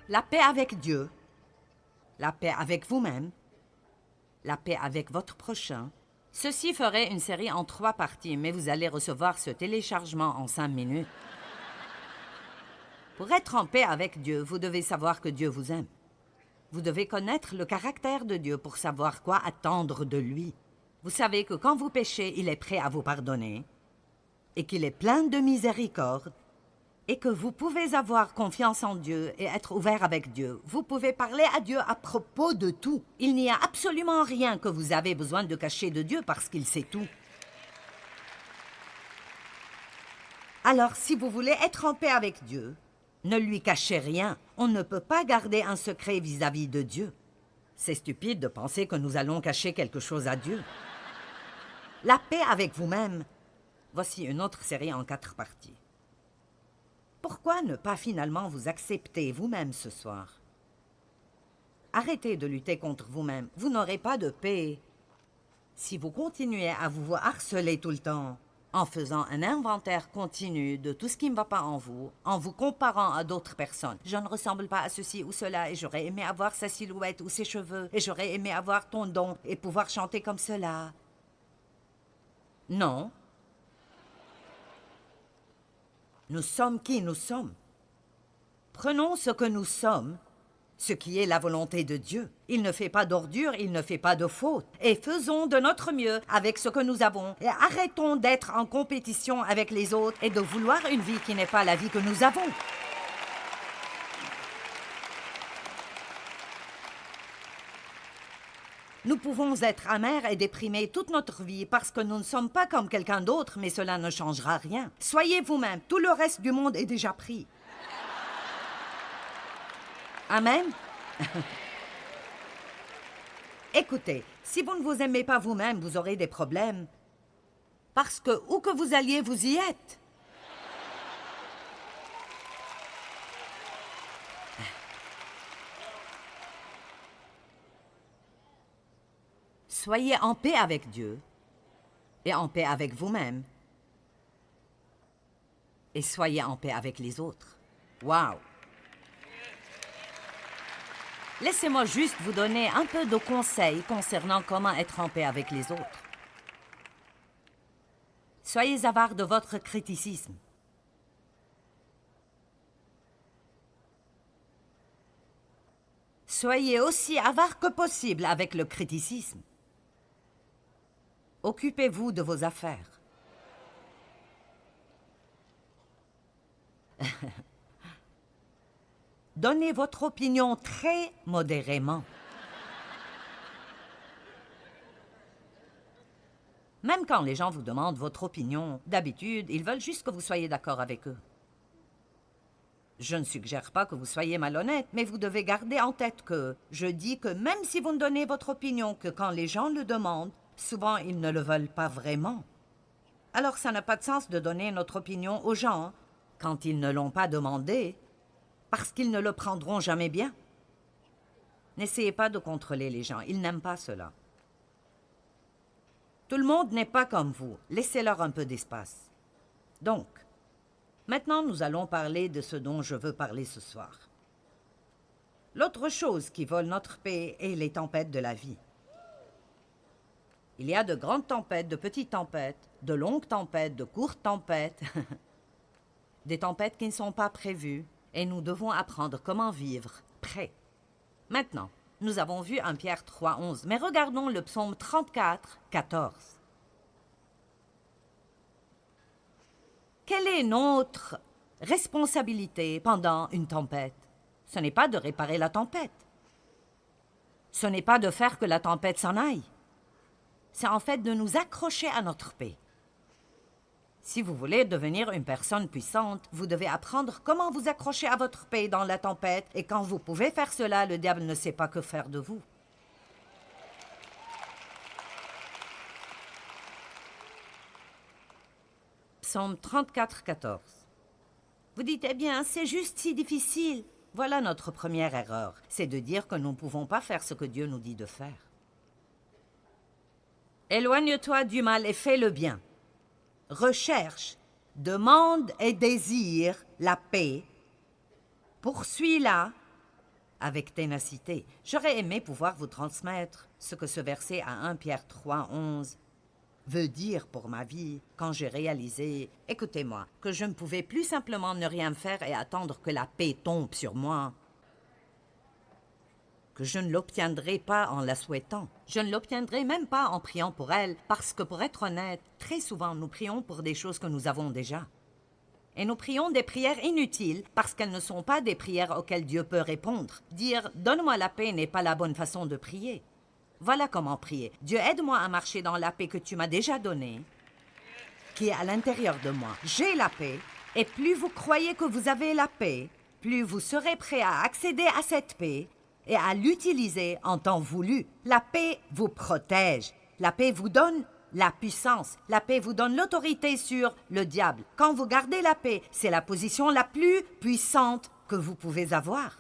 La paix avec Dieu, la paix avec vous-même, la paix avec votre prochain. Ceci ferait une série en 3 parties, mais vous allez recevoir ce téléchargement en 5 minutes. Pour être en paix avec Dieu, vous devez savoir que Dieu vous aime. Vous devez connaître le caractère de Dieu pour savoir quoi attendre de lui. Vous savez que quand vous péchez, il est prêt à vous pardonner et qu'il est plein de miséricorde et que vous pouvez avoir confiance en Dieu et être ouvert avec Dieu. Vous pouvez parler à Dieu à propos de tout. Il n'y a absolument rien que vous avez besoin de cacher de Dieu parce qu'il sait tout. Alors, si vous voulez être en paix avec Dieu, ne lui cachez rien. On ne peut pas garder un secret vis-à-vis de Dieu. C'est stupide de penser que nous allons cacher quelque chose à Dieu. La paix avec vous-même. Voici une autre série en 4 parties. Pourquoi ne pas finalement vous accepter vous-même ce soir? Arrêtez de lutter contre vous-même. Vous n'aurez pas de paix. Si vous continuez à vous harceler tout le temps, en faisant un inventaire continu de tout ce qui ne va pas en vous comparant à d'autres personnes. Je ne ressemble pas à ceci ou cela, et j'aurais aimé avoir sa silhouette ou ses cheveux, et j'aurais aimé avoir ton don et pouvoir chanter comme cela. Non. Nous sommes qui nous sommes. Prenons ce que nous sommes, ce qui est la volonté de Dieu. Il ne fait pas d'ordure, il ne fait pas de faute. Et faisons de notre mieux avec ce que nous avons. Et arrêtons d'être en compétition avec les autres et de vouloir une vie qui n'est pas la vie que nous avons. Nous pouvons être amers et déprimés toute notre vie parce que nous ne sommes pas comme quelqu'un d'autre, mais cela ne changera rien. Soyez vous-même, tout le reste du monde est déjà pris. Amen. Écoutez, si vous ne vous aimez pas vous-même, vous aurez des problèmes. Parce que où que vous alliez, vous y êtes. Soyez en paix avec Dieu et en paix avec vous-même. Et soyez en paix avec les autres. Wow! Laissez-moi juste vous donner un peu de conseils concernant comment être en paix avec les autres. Soyez avare de votre criticisme. Soyez aussi avare que possible avec le criticisme. Occupez-vous de vos affaires. Donnez votre opinion très modérément. Même quand les gens vous demandent votre opinion, d'habitude, ils veulent juste que vous soyez d'accord avec eux. Je ne suggère pas que vous soyez malhonnête, mais vous devez garder en tête que je dis que même si vous ne donnez votre opinion que quand les gens le demandent, souvent ils ne le veulent pas vraiment. Alors ça n'a pas de sens de donner notre opinion aux gens quand ils ne l'ont pas demandé, parce qu'ils ne le prendront jamais bien. N'essayez pas de contrôler les gens, ils n'aiment pas cela. Tout le monde n'est pas comme vous, laissez-leur un peu d'espace. Donc, maintenant nous allons parler de ce dont je veux parler ce soir. L'autre chose qui vole notre paix est les tempêtes de la vie. Il y a de grandes tempêtes, de petites tempêtes, de longues tempêtes, de courtes tempêtes, des tempêtes qui ne sont pas prévues, et nous devons apprendre comment vivre prêt. Maintenant, nous avons vu 1 Pierre 3, 11, mais regardons le psaume 34, 14. Quelle est notre responsabilité pendant une tempête? Ce n'est pas de réparer la tempête. Ce n'est pas de faire que la tempête s'en aille. C'est en fait de nous accrocher à notre paix. Si vous voulez devenir une personne puissante, vous devez apprendre comment vous accrocher à votre paix dans la tempête, et quand vous pouvez faire cela, le diable ne sait pas que faire de vous. Psaume 34, 14. Vous dites, eh bien, c'est juste si difficile. Voilà notre première erreur, c'est de dire que nous ne pouvons pas faire ce que Dieu nous dit de faire. Éloigne-toi du mal et fais le bien. Recherche, demande et désire la paix. Poursuis-la avec ténacité. J'aurais aimé pouvoir vous transmettre ce que ce verset à 1 Pierre 3, 11 veut dire pour ma vie quand j'ai réalisé, écoutez-moi, que je ne pouvais plus simplement ne rien faire et attendre que la paix tombe sur moi. Que je ne l'obtiendrai pas en la souhaitant. Je ne l'obtiendrai même pas en priant pour elle, parce que pour être honnête, très souvent nous prions pour des choses que nous avons déjà. Et nous prions des prières inutiles parce qu'elles ne sont pas des prières auxquelles Dieu peut répondre. Dire « Donne-moi la paix » n'est pas la bonne façon de prier. Voilà comment prier. Dieu, aide-moi à marcher dans la paix que tu m'as déjà donnée, qui est à l'intérieur de moi. J'ai la paix, et plus vous croyez que vous avez la paix, plus vous serez prêt à accéder à cette paix et à l'utiliser en temps voulu. La paix vous protège. La paix vous donne la puissance. La paix vous donne l'autorité sur le diable. Quand vous gardez la paix, c'est la position la plus puissante que vous pouvez avoir.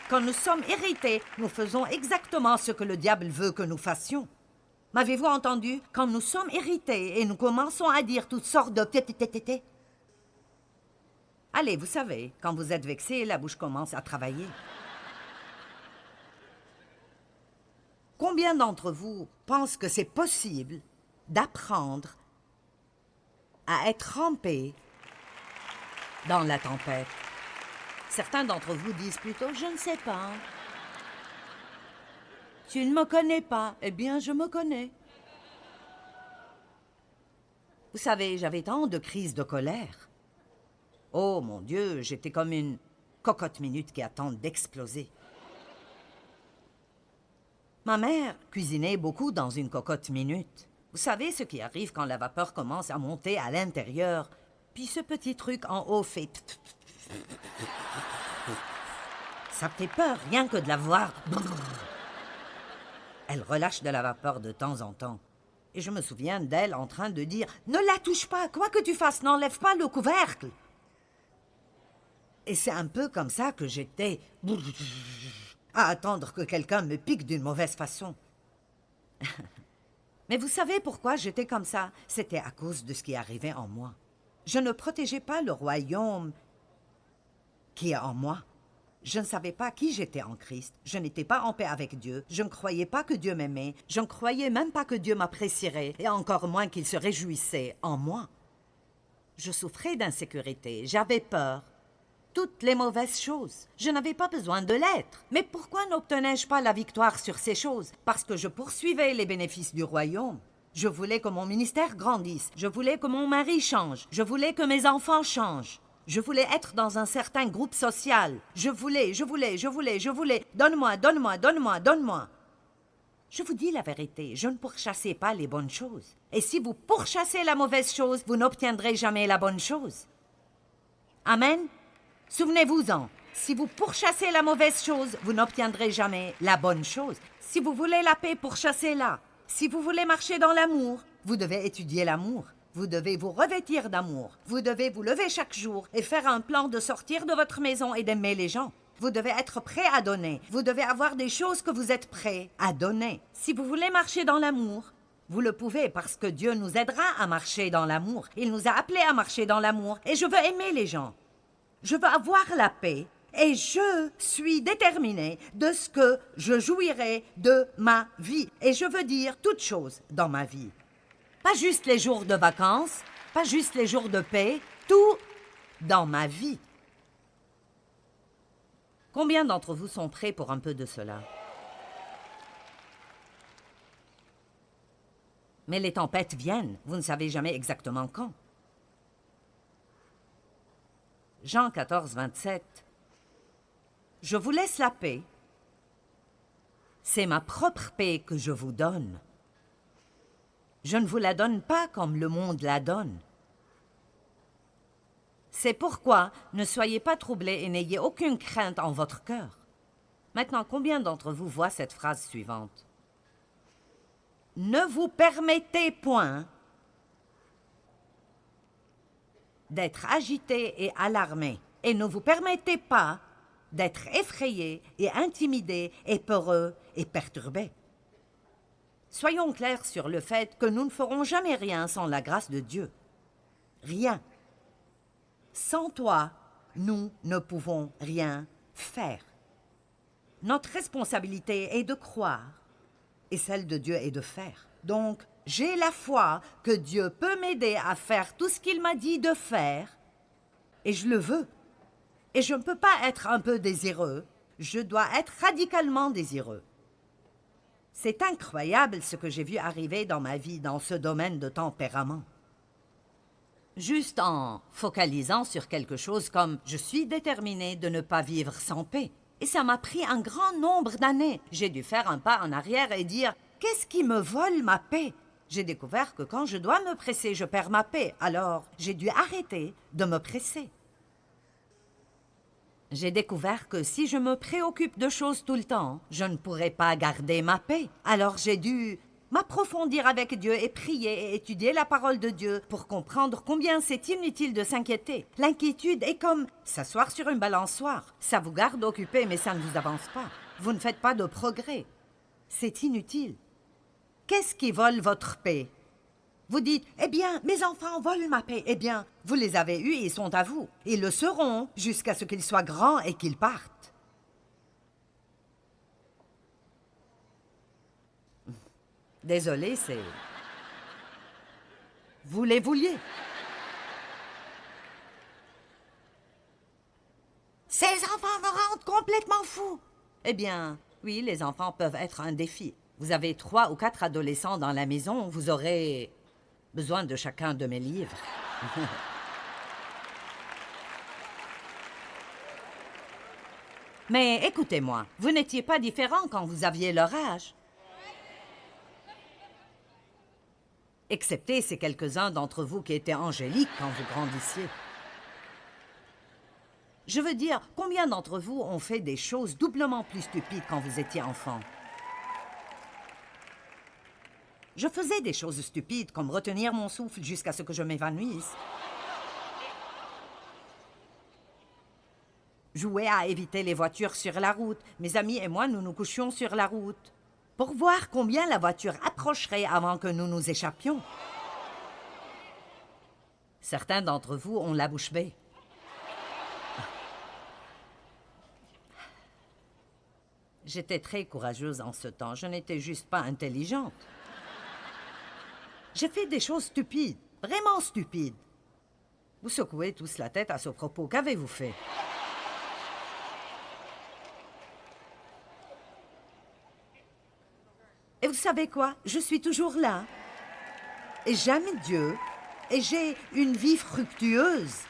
Quand nous sommes irrités, nous faisons exactement ce que le diable veut que nous fassions. M'avez-vous entendu? Quand nous sommes irrités et nous commençons à dire toutes sortes de tétététété. Allez, vous savez, quand vous êtes vexé, la bouche commence à travailler. Combien d'entre vous pensent que c'est possible d'apprendre à être trempé dans la tempête? Certains d'entre vous disent plutôt « Je ne sais pas. » Tu ne me connais pas. Eh bien, je me connais. Vous savez, j'avais tant de crises de colère. Oh mon Dieu, j'étais comme une cocotte minute qui attend d'exploser. Ma mère cuisinait beaucoup dans une cocotte minute. Vous savez ce qui arrive quand la vapeur commence à monter à l'intérieur, puis ce petit truc en haut fait... Ça fait peur, rien que de la voir. Elle relâche de la vapeur de temps en temps. Et je me souviens d'elle en train de dire « Ne la touche pas, quoi que tu fasses, n'enlève pas le couvercle !» Et c'est un peu comme ça que j'étais, à attendre que quelqu'un me pique d'une mauvaise façon. Mais vous savez pourquoi j'étais comme ça? C'était à cause de ce qui arrivait en moi. Je ne protégeais pas le royaume qui est en moi. Je ne savais pas qui j'étais en Christ. Je n'étais pas en paix avec Dieu. Je ne croyais pas que Dieu m'aimait. Je ne croyais même pas que Dieu m'apprécierait, et encore moins qu'il se réjouissait en moi. Je souffrais d'insécurité. J'avais peur. Toutes les mauvaises choses. Je n'avais pas besoin de l'être. Mais pourquoi n'obtenais-je pas la victoire sur ces choses? Parce que je poursuivais les bénéfices du royaume. Je voulais que mon ministère grandisse. Je voulais que mon mari change. Je voulais que mes enfants changent. Je voulais être dans un certain groupe social. Je voulais. Donne-moi, donne-moi, donne-moi, donne-moi. Je vous dis la vérité, je ne pourchassais pas les bonnes choses. Et si vous pourchassez la mauvaise chose, vous n'obtiendrez jamais la bonne chose. Amen? Souvenez-vous-en, si vous pourchassez la mauvaise chose, vous n'obtiendrez jamais la bonne chose. Si vous voulez la paix, pourchassez-la. Si vous voulez marcher dans l'amour, vous devez étudier l'amour. Vous devez vous revêtir d'amour. Vous devez vous lever chaque jour et faire un plan de sortir de votre maison et d'aimer les gens. Vous devez être prêt à donner. Vous devez avoir des choses que vous êtes prêt à donner. Si vous voulez marcher dans l'amour, vous le pouvez parce que Dieu nous aidera à marcher dans l'amour. Il nous a appelés à marcher dans l'amour. Et je veux aimer les gens. Je veux avoir la paix. Et je suis déterminée de ce que je jouirai de ma vie. Et je veux dire toutes choses dans ma vie. Pas juste les jours de vacances, pas juste les jours de paix, tout dans ma vie. Combien d'entre vous sont prêts pour un peu de cela? Mais les tempêtes viennent, vous ne savez jamais exactement quand. Jean 14, 27. Je vous laisse la paix. C'est ma propre paix que je vous donne. Je ne vous la donne pas comme le monde la donne. C'est pourquoi ne soyez pas troublés et n'ayez aucune crainte en votre cœur. Maintenant, combien d'entre vous voient cette phrase suivante? Ne vous permettez point d'être agité et alarmé, et ne vous permettez pas d'être effrayé et intimidé et peureux et perturbé. Soyons clairs sur le fait que nous ne ferons jamais rien sans la grâce de Dieu. Rien. Sans toi, nous ne pouvons rien faire. Notre responsabilité est de croire et celle de Dieu est de faire. Donc, j'ai la foi que Dieu peut m'aider à faire tout ce qu'il m'a dit de faire et je le veux. Et je ne peux pas être un peu désireux, je dois être radicalement désireux. C'est incroyable ce que j'ai vu arriver dans ma vie dans ce domaine de tempérament. Juste en focalisant sur quelque chose comme « je suis déterminé de ne pas vivre sans paix ». Et ça m'a pris un grand nombre d'années. J'ai dû faire un pas en arrière et dire « qu'est-ce qui me vole ma paix ?» J'ai découvert que quand je dois me presser, je perds ma paix. Alors, j'ai dû arrêter de me presser. J'ai découvert que si je me préoccupe de choses tout le temps, je ne pourrai pas garder ma paix. Alors j'ai dû m'approfondir avec Dieu et prier et étudier la parole de Dieu pour comprendre combien c'est inutile de s'inquiéter. L'inquiétude est comme s'asseoir sur une balançoire. Ça vous garde occupé, mais ça ne vous avance pas. Vous ne faites pas de progrès. C'est inutile. Qu'est-ce qui vole votre paix? Vous dites, eh bien, mes enfants volent ma paix. Eh bien, vous les avez eus et ils sont à vous. Ils le seront jusqu'à ce qu'ils soient grands et qu'ils partent. Désolé, c'est... Vous les vouliez. Ces enfants me rendent complètement fou. Eh bien, oui, les enfants peuvent être un défi. Vous avez 3 ou 4 adolescents dans la maison, vous aurez besoin de chacun de mes livres. Mais écoutez-moi, vous n'étiez pas différents quand vous aviez leur âge. Excepté ces quelques-uns d'entre vous qui étaient angéliques quand vous grandissiez. Je veux dire, combien d'entre vous ont fait des choses doublement plus stupides quand vous étiez enfant? Je faisais des choses stupides, comme retenir mon souffle jusqu'à ce que je m'évanouisse. Jouer à éviter les voitures sur la route. Mes amis et moi, nous nous couchions sur la route pour voir combien la voiture approcherait avant que nous nous échappions. Certains d'entre vous ont la bouche bée. J'étais très courageuse en ce temps. Je n'étais juste pas intelligente. J'ai fait des choses stupides, vraiment stupides. Vous secouez tous la tête à ce propos. Qu'avez-vous fait? Et vous savez quoi? Je suis toujours là. Et j'aime Dieu. Et j'ai une vie fructueuse.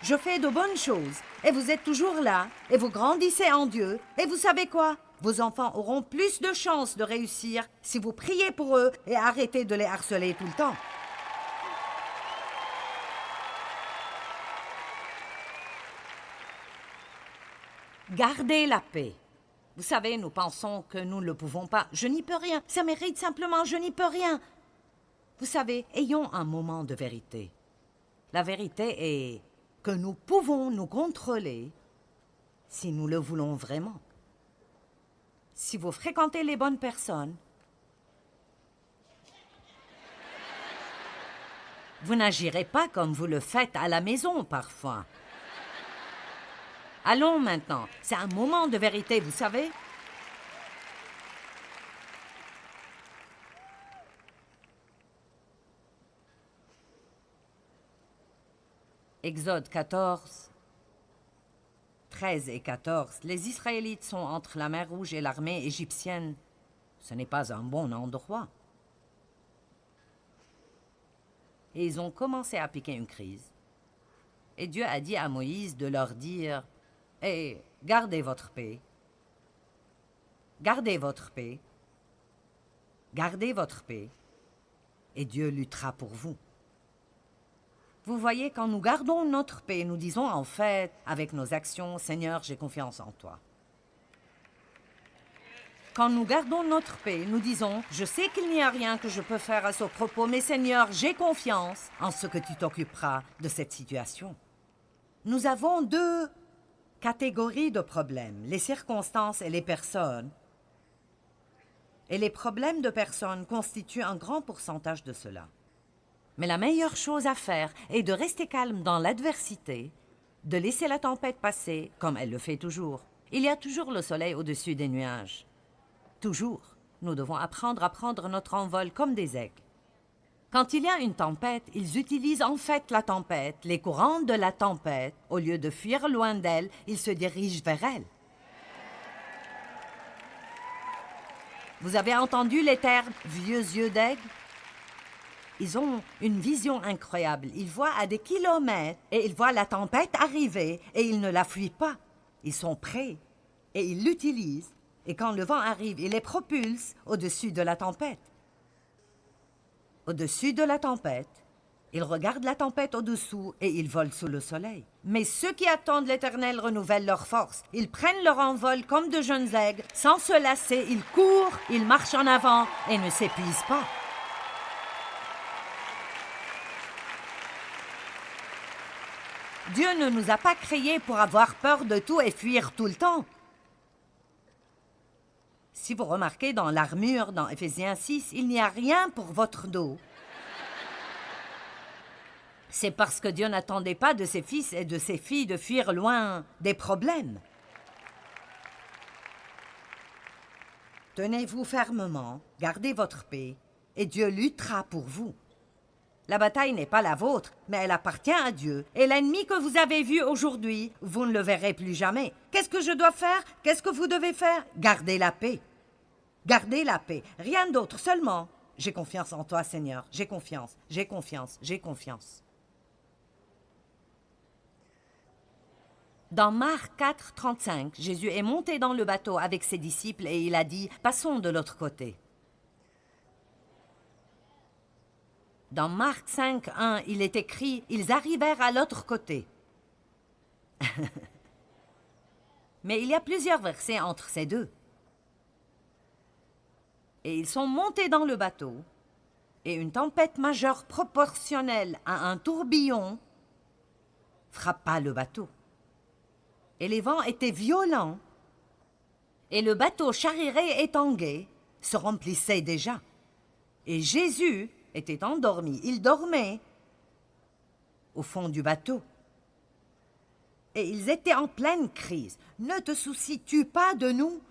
Je fais de bonnes choses. Et vous êtes toujours là. Et vous grandissez en Dieu. Et vous savez quoi? Vos enfants auront plus de chances de réussir si vous priez pour eux et arrêtez de les harceler tout le temps. Gardez la paix. Vous savez, nous pensons que nous ne le pouvons pas. Je n'y peux rien. Ça mérite simplement, je n'y peux rien. Vous savez, ayons un moment de vérité. La vérité est que nous pouvons nous contrôler si nous le voulons vraiment. Si vous fréquentez les bonnes personnes, vous n'agirez pas comme vous le faites à la maison parfois. Allons maintenant, c'est un moment de vérité, vous savez. Exode 14, 13 et 14. Les Israélites sont entre la mer Rouge et l'armée égyptienne. Ce n'est pas un bon endroit. Et ils ont commencé à piquer une crise. Et Dieu a dit à Moïse de leur dire « Hey, gardez votre paix. Gardez votre paix. Gardez votre paix. Et Dieu luttera pour vous. » Vous voyez, quand nous gardons notre paix, nous disons en fait, avec nos actions, « Seigneur, j'ai confiance en toi. » Quand nous gardons notre paix, nous disons « Je sais qu'il n'y a rien que je peux faire à ce propos, mais Seigneur, j'ai confiance en ce que tu t'occuperas de cette situation. » Nous avons 2 catégories de problèmes, les circonstances et les personnes. Et les problèmes de personnes constituent un grand pourcentage de cela. Mais la meilleure chose à faire est de rester calme dans l'adversité de laisser la tempête passer, comme elle le fait toujours. Il y a toujours le soleil au-dessus des nuages. Toujours. Nous devons apprendre à prendre notre envol comme des aigles. Quand il y a une tempête, ils utilisent en fait la tempête, les courants de la tempête. Au lieu de fuir loin d'elle, ils se dirigent vers elle. Vous avez entendu les termes « vieux yeux d'aigle » ? Ils ont une vision incroyable. Ils voient à des kilomètres et ils voient la tempête arriver et ils ne la fuient pas. Ils sont prêts et ils l'utilisent. Et quand le vent arrive, il les propulse au-dessus de la tempête. Au-dessus de la tempête, ils regardent la tempête au-dessous et ils volent sous le soleil. Mais ceux qui attendent l'Éternel renouvellent leur force. Ils prennent leur envol comme de jeunes aigles. Sans se lasser, ils courent, ils marchent en avant et ne s'épuisent pas. Dieu ne nous a pas créés pour avoir peur de tout et fuir tout le temps. Si vous remarquez dans l'armure, dans Éphésiens 6, il n'y a rien pour votre dos. C'est parce que Dieu n'attendait pas de ses fils et de ses filles de fuir loin des problèmes. Tenez-vous fermement, gardez votre paix, et Dieu luttera pour vous. La bataille n'est pas la vôtre, mais elle appartient à Dieu. Et l'ennemi que vous avez vu aujourd'hui, vous ne le verrez plus jamais. Qu'est-ce que je dois faire? Qu'est-ce que vous devez faire? Gardez la paix. Gardez la paix. Rien d'autre, seulement. J'ai confiance en toi, Seigneur. J'ai confiance, j'ai confiance, j'ai confiance. Dans Marc 4, 35, Jésus est monté dans le bateau avec ses disciples et il a dit « Passons de l'autre côté ». Dans Marc 5, 1, il est écrit « Ils arrivèrent à l'autre côté ». Mais il y a plusieurs versets entre ces deux. Et ils sont montés dans le bateau, et une tempête majeure proportionnelle à un tourbillon frappa le bateau. Et les vents étaient violents, et le bateau chaviré et tangué se remplissait déjà. Et Jésus était endormi, il dormait au fond du bateau. Et ils étaient en pleine crise. Ne te soucies-tu pas de nous?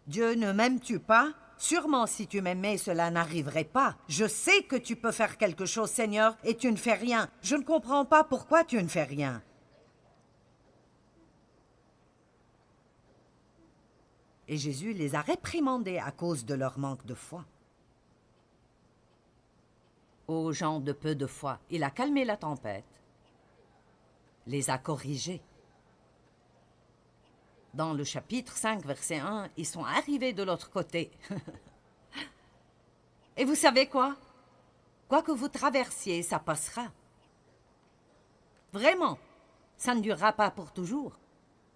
Dieu ne m'aimes-tu pas? Sûrement si tu m'aimais, cela n'arriverait pas. Je sais que tu peux faire quelque chose, Seigneur, et tu ne fais rien. Je ne comprends pas pourquoi tu ne fais rien. Et Jésus les a réprimandés à cause de leur manque de foi. Aux gens de peu de foi, il a calmé la tempête, les a corrigés. Dans le chapitre 5, verset 1, ils sont arrivés de l'autre côté. Et vous savez quoi? Quoi que vous traversiez, ça passera. Vraiment, ça ne durera pas pour toujours.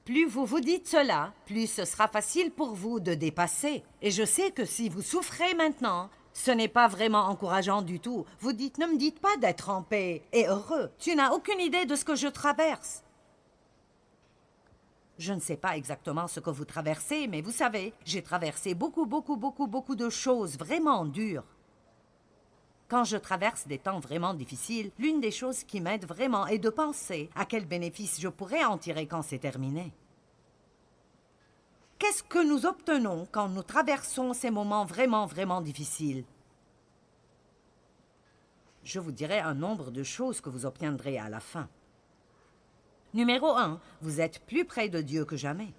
Plus vous vous dites cela, plus ce sera facile pour vous de dépasser. Et je sais que si vous souffrez maintenant, ce n'est pas vraiment encourageant du tout. Vous dites, ne me dites pas d'être en paix et heureux. Tu n'as aucune idée de ce que je traverse. Je ne sais pas exactement ce que vous traversez, mais vous savez, j'ai traversé beaucoup de choses vraiment dures. Quand je traverse des temps vraiment difficiles, l'une des choses qui m'aide vraiment est de penser à quel bénéfice je pourrais en tirer quand c'est terminé. Qu'est-ce que nous obtenons quand nous traversons ces moments vraiment difficiles? Je vous dirai un nombre de choses que vous obtiendrez à la fin. Numéro 1, vous êtes plus près de Dieu que jamais.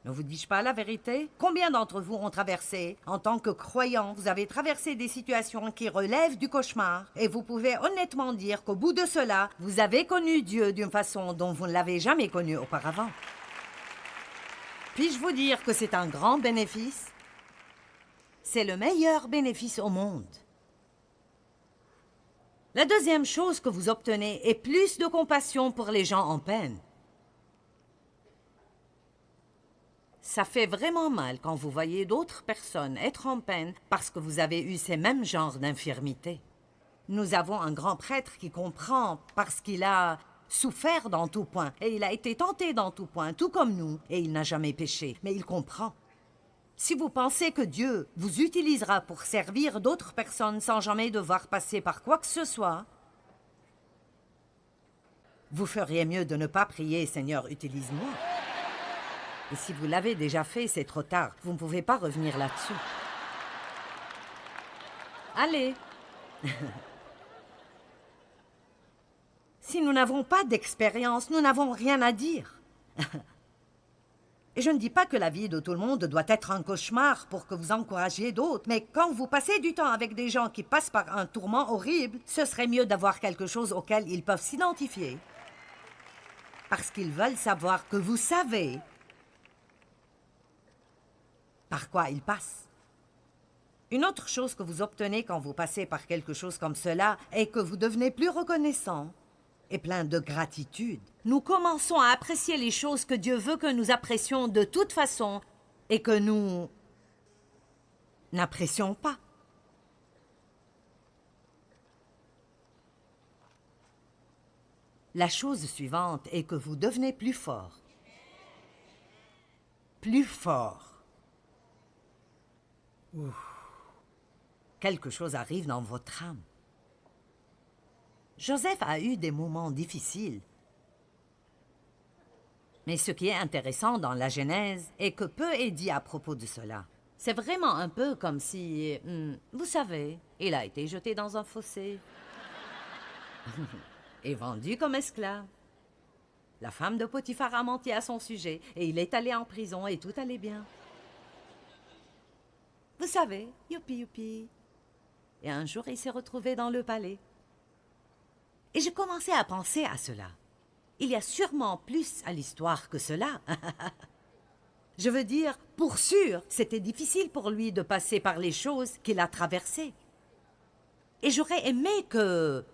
Ne vous dis-je pas la vérité? Combien d'entre vous ont traversé, en tant que croyants, vous avez traversé des situations qui relèvent du cauchemar, et vous pouvez honnêtement dire qu'au bout de cela, vous avez connu Dieu d'une façon dont vous ne l'avez jamais connu auparavant. Puis-je vous dire que c'est un grand bénéfice? C'est le meilleur bénéfice au monde. La deuxième chose que vous obtenez est plus de compassion pour les gens en peine. Ça fait vraiment mal quand vous voyez d'autres personnes être en peine parce que vous avez eu ces mêmes genres d'infirmités. Nous avons un grand prêtre qui comprend parce qu'il a souffert dans tout point et il a été tenté dans tout point, tout comme nous, et il n'a jamais péché, mais il comprend. Si vous pensez que Dieu vous utilisera pour servir d'autres personnes sans jamais devoir passer par quoi que ce soit, Vous feriez mieux de ne pas prier, Seigneur, utilise-moi. Et si vous l'avez déjà fait, c'est trop tard. Vous ne pouvez pas revenir là-dessus. Allez. Si nous n'avons pas d'expérience, nous n'avons rien à dire. Et je ne dis pas que la vie de tout le monde doit être un cauchemar pour que vous encouragiez d'autres, mais quand vous passez du temps avec des gens qui passent par un tourment horrible, ce serait mieux d'avoir quelque chose auquel ils peuvent s'identifier. Parce qu'ils veulent savoir que vous savez par quoi ils passent. Une autre chose que vous obtenez quand vous passez par quelque chose comme cela est que vous devenez plus reconnaissant et plein de gratitude. Nous commençons à apprécier les choses que Dieu veut que nous apprécions de toute façon et que nous n'apprécions pas. La chose suivante est que vous devenez plus fort. Plus fort. Ouf. Quelque chose arrive dans votre âme. Joseph a eu des moments difficiles. Mais ce qui est intéressant dans la Genèse est que peu est dit à propos de cela. C'est vraiment un peu comme si, vous savez, il a été jeté dans un fossé et vendu comme esclave. La femme de Potiphar a menti à son sujet et il est allé en prison et tout allait bien. Vous savez, youpi youpi. Et un jour, il s'est retrouvé dans le palais. Et je commençais à penser à cela. Il y a sûrement plus à l'histoire que cela. Je veux dire, pour sûr, c'était difficile pour lui de passer par les choses qu'il a traversées. Et j'aurais aimé que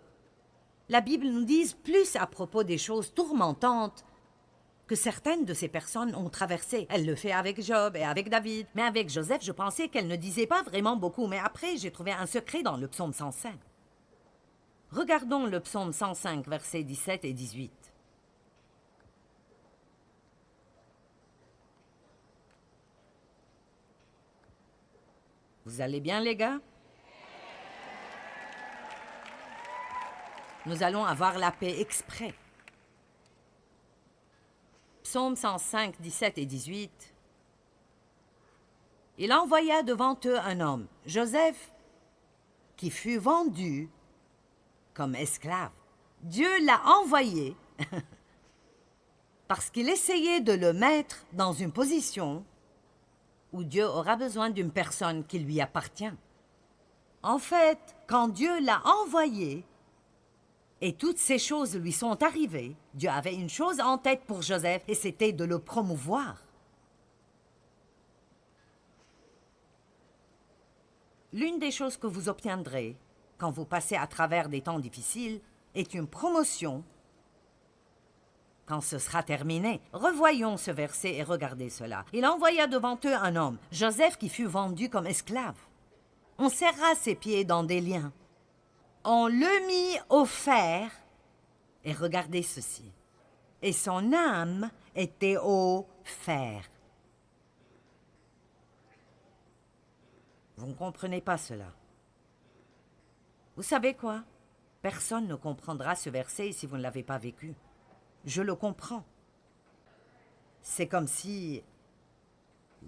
la Bible nous dise plus à propos des choses tourmentantes que certaines de ces personnes ont traversées. Elle le fait avec Job et avec David. Mais avec Joseph, je pensais qu'elle ne disait pas vraiment beaucoup. Mais après, j'ai trouvé un secret dans le psaume 105. Regardons le psaume 105, versets 17 et 18. Vous allez bien, les gars? Nous allons avoir la paix exprès. Psaume 105, 17 et 18. Il envoya devant eux un homme, Joseph, qui fut vendu comme esclave. Dieu l'a envoyé parce qu'il essayait de le mettre dans une position où Dieu aura besoin d'une personne qui lui appartient. En fait, quand Dieu l'a envoyé et toutes ces choses lui sont arrivées, Dieu avait une chose en tête pour Joseph et c'était de le promouvoir. L'une des choses que vous obtiendrez quand vous passez à travers des temps difficiles est une promotion quand ce sera terminé. Revoyons ce verset et regardez cela. Il envoya devant eux un homme, Joseph, qui fut vendu comme esclave. On serra ses pieds dans des liens. On le mit au fer, et regardez ceci. Et son âme était au fer. Vous ne comprenez pas cela. Vous savez quoi? Personne ne comprendra ce verset si vous ne l'avez pas vécu. Je le comprends. C'est comme si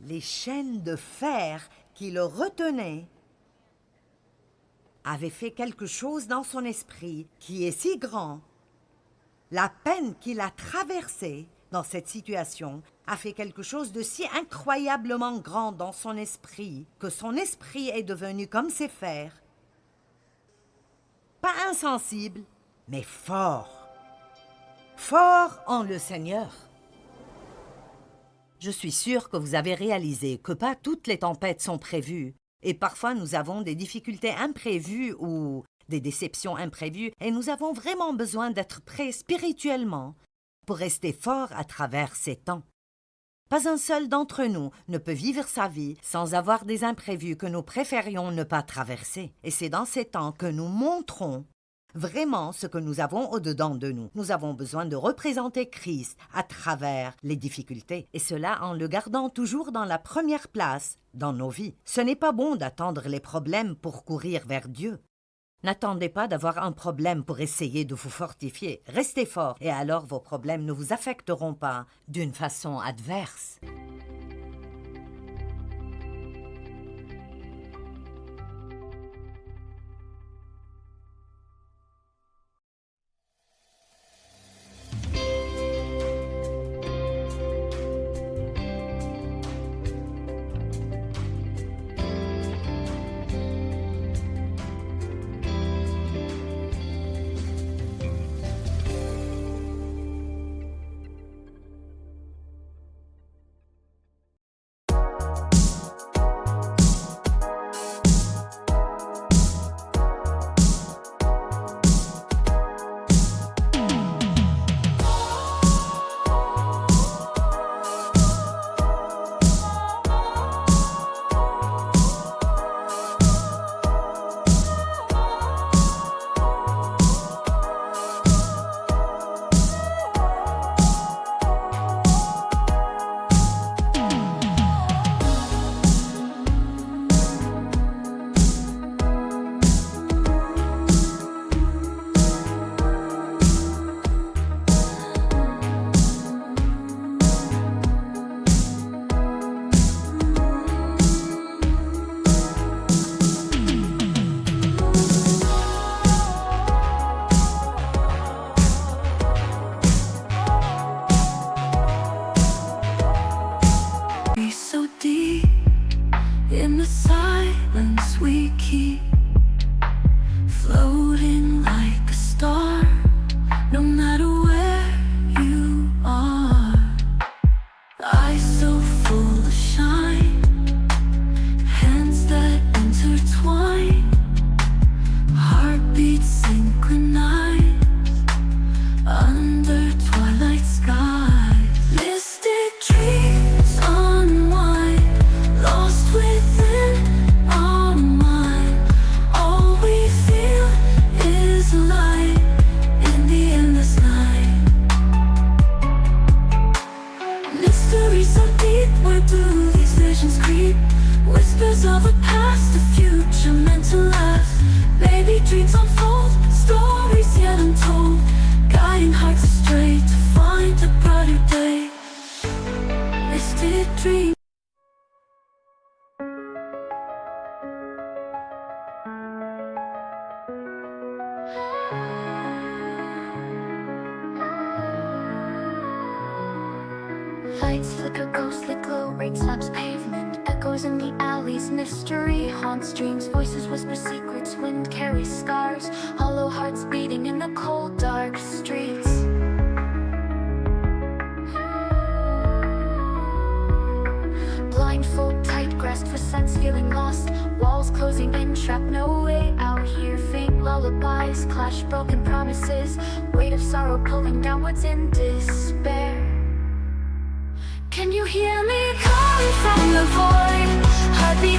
les chaînes de fer qui le retenaient avaient fait quelque chose dans son esprit qui est si grand. La peine qu'il a traversée dans cette situation a fait quelque chose de si incroyablement grand dans son esprit que son esprit est devenu comme ces fers. Pas insensible, mais fort. Fort en le Seigneur. Je suis sûre que vous avez réalisé que pas toutes les tempêtes sont prévues et parfois nous avons des difficultés imprévues ou des déceptions imprévues et nous avons vraiment besoin d'être prêts spirituellement pour rester forts à travers ces temps. Pas un seul d'entre nous ne peut vivre sa vie sans avoir des imprévus que nous préférions ne pas traverser. Et c'est dans ces temps que nous montrons vraiment ce que nous avons au-dedans de nous. Nous avons besoin de représenter Christ à travers les difficultés, et cela en le gardant toujours dans la première place dans nos vies. Ce n'est pas bon d'attendre les problèmes pour courir vers Dieu. N'attendez pas d'avoir un problème pour essayer de vous fortifier. Restez fort et alors vos problèmes ne vous affecteront pas d'une façon adverse. In the silence we keep floating like a star, no matter where you are. Eyes so full of shine, hands that intertwine, heartbeats synchronized under twilight skies. Mystic dreams unwind, lost within our mind. All we feel is light in the endless night. Mystery so deep, where do these visions creep? Whispers of a past, a future meant to last. Maybe dreams unfold, stories yet untold, guiding hearts astray to find a brighter day. Mystic dream. Lights flicker, ghostly glow, rain slaps pavement, echoes in the alleys, mystery haunts dreams, voices whisper secrets, wind carries scars, hollow hearts beating in the cold dark streets. Blindfold tight, grasp for sense, feeling lost, walls closing in, trapped, no way out here. Faint lullabies clash, broken promises, weight of sorrow pulling downwards in despair. Can you hear me calling from the void? Heartbeat